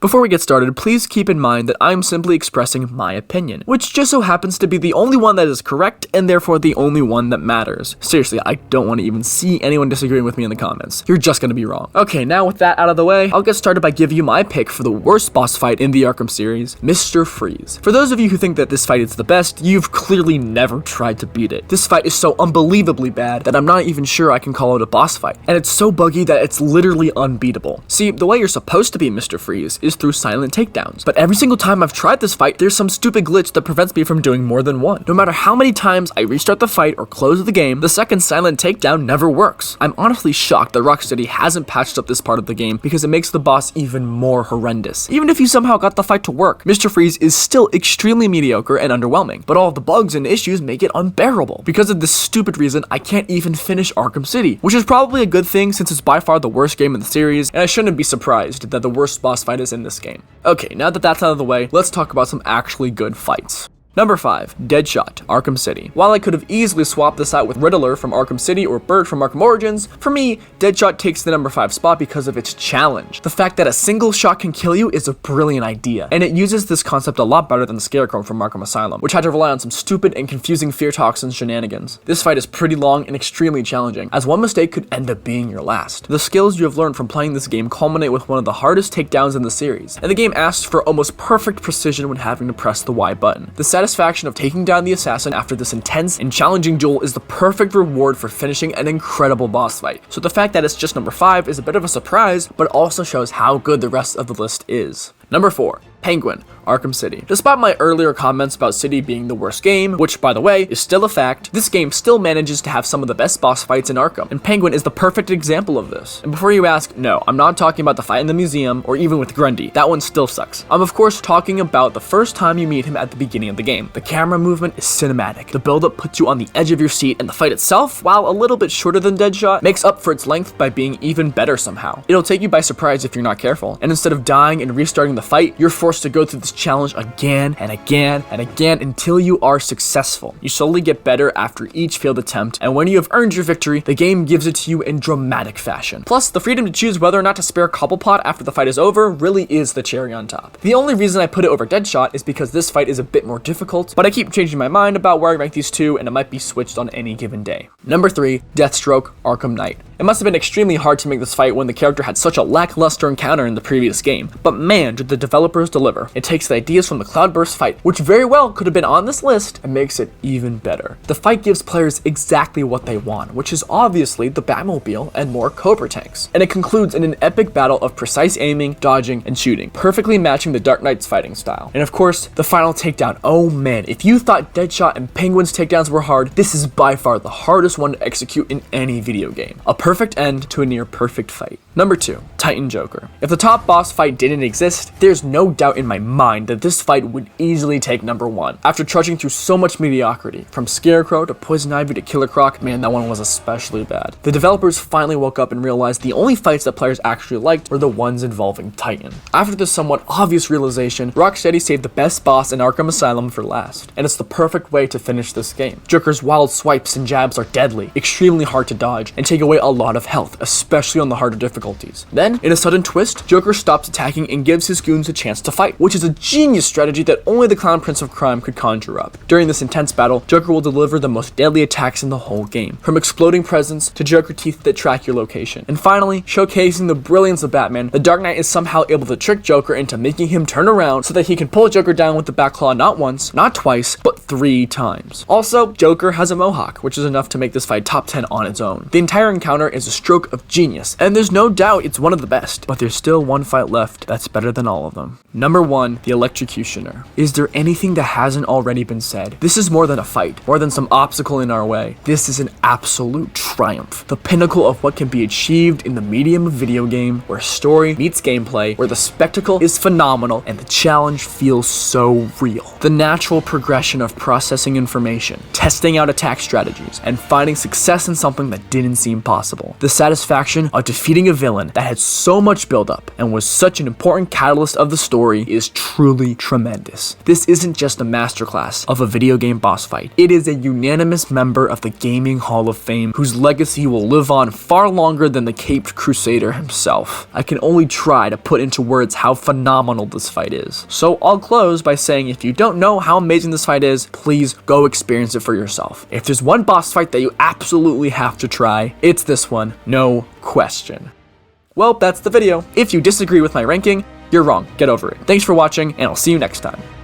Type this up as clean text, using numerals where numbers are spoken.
Before we get started, please keep in mind that I'm simply expressing my opinion, which just so happens to be the only one that is correct and therefore the only one that matters. Seriously, I don't want to even see anyone disagreeing with me in the comments. You're just gonna be wrong. Okay, now with that out of the way, I'll get started by giving you my pick for the worst boss fight in the Arkham series, Mr. Freeze. For those of you who think that this fight is the best, you've clearly never tried to beat it. This fight is so unbelievably bad that I'm not even sure I can call it a boss fight, and it's so buggy that it's literally unbeatable. See, the way you're supposed to beat Mr. Freeze is through silent takedowns, but every single time I've tried this fight, there's some stupid glitch that prevents me from doing more than one. No matter how many times I restart the fight or close the game, the second silent takedown never works. I'm honestly shocked that Rocksteady hasn't patched up this part of the game because it makes the boss even more horrendous. Even if you somehow got the fight to work, Mr. Freeze is still extremely mediocre and underwhelming, but all of the bugs and issues make it unbearable. Because of this stupid reason, I can't even finish Arkham City, which is probably a good thing since it's by far the worst game in the series, and I shouldn't be surprised that the worst boss fight is in this game. Okay, now that that's out of the way, let's talk about some actually good fights. Number 5, Deadshot, Arkham City. While I could have easily swapped this out with Riddler from Arkham City or Bird from Arkham Origins, for me, Deadshot takes the number 5 spot because of its challenge. The fact that a single shot can kill you is a brilliant idea, and it uses this concept a lot better than the Scarecrow from Arkham Asylum, which had to rely on some stupid and confusing fear toxin shenanigans. This fight is pretty long and extremely challenging, as one mistake could end up being your last. The skills you have learned from playing this game culminate with one of the hardest takedowns in the series, and the game asks for almost perfect precision when having to press the Y button. The satisfaction of taking down the assassin after this intense and challenging duel is the perfect reward for finishing an incredible boss fight. So the fact that it's just number 5 is a bit of a surprise, but also shows how good the rest of the list is. Number 4, Penguin, Arkham City. Despite my earlier comments about City being the worst game, which by the way is still a fact, this game still manages to have some of the best boss fights in Arkham, and Penguin is the perfect example of this. And before you ask, no, I'm not talking about the fight in the museum or even with Grundy. That one still sucks. I'm of course talking about the first time you meet him at the beginning of the game. The camera movement is cinematic. The build-up puts you on the edge of your seat, and the fight itself, while a little bit shorter than Deadshot, makes up for its length by being even better somehow. It'll take you by surprise if you're not careful, and instead of dying and restarting the fight, you're forced to go through this challenge again and again and again until you are successful. You slowly get better after each failed attempt, and when you have earned your victory, the game gives it to you in dramatic fashion. Plus, the freedom to choose whether or not to spare Cobblepot after the fight is over really is the cherry on top. The only reason I put it over Deadshot is because this fight is a bit more difficult, but I keep changing my mind about where I rank these two, and it might be switched on any given day. Number 3, Deathstroke, Arkham Knight. It must have been extremely hard to make this fight when the character had such a lackluster encounter in the previous game, but man did the developers deliver. It takes the ideas from the Cloudburst fight, which very well could have been on this list, and makes it even better. The fight gives players exactly what they want, which is obviously the Batmobile and more Cobra tanks, and it concludes in an epic battle of precise aiming, dodging, and shooting, perfectly matching the Dark Knight's fighting style. And of course, the final takedown. Oh man, if you thought Deadshot and Penguin's takedowns were hard, this is by far the hardest one to execute in any video game. A perfect end to a near perfect fight. Number 2, Titan Joker. If the top boss fight didn't exist, there's no doubt in my mind that this fight would easily take number 1. After trudging through so much mediocrity, from Scarecrow to Poison Ivy to Killer Croc, man, that one was especially bad. The developers finally woke up and realized the only fights that players actually liked were the ones involving Titan. After this somewhat obvious realization, Rocksteady saved the best boss in Arkham Asylum for last, and it's the perfect way to finish this game. Joker's wild swipes and jabs are deadly, extremely hard to dodge, and take away a lot of health, especially on the harder difficulties. Then, in a sudden twist, Joker stops attacking and gives his goons a chance to fight, which is a genius strategy that only the Clown Prince of Crime could conjure up. During this intense battle, Joker will deliver the most deadly attacks in the whole game, from exploding presents to Joker teeth that track your location. And finally, showcasing the brilliance of Batman, the Dark Knight is somehow able to trick Joker into making him turn around so that he can pull Joker down with the Batclaw not once, not twice, but 3 times. Also, Joker has a mohawk, which is enough to make this fight top 10 on its own. The entire encounter is a stroke of genius, and there's no doubt it's one of the best, but there's still one fight left that's better than all of them. Number 1, the Electrocutioner. Is there anything that hasn't already been said? This is more than a fight, more than some obstacle in our way. This is an absolute triumph. The pinnacle of what can be achieved in the medium of video game, where story meets gameplay, where the spectacle is phenomenal, and the challenge feels so real. The natural progression of processing information, testing out attack strategies, and finding success in something that didn't seem possible. The satisfaction of defeating a villain that had so much build up and was such an important catalyst of the story is truly tremendous. This isn't just a masterclass of a video game boss fight. It is a unanimous member of the Gaming Hall of Fame whose legacy will live on far longer than the Caped Crusader himself. I can only try to put into words how phenomenal this fight is. So I'll close by saying if you don't know how amazing this fight is, please go experience it for yourself. If there's one boss fight that you absolutely have to try, it's this one, no question. Well, that's the video. If you disagree with my ranking, you're wrong. Get over it. Thanks for watching, and I'll see you next time.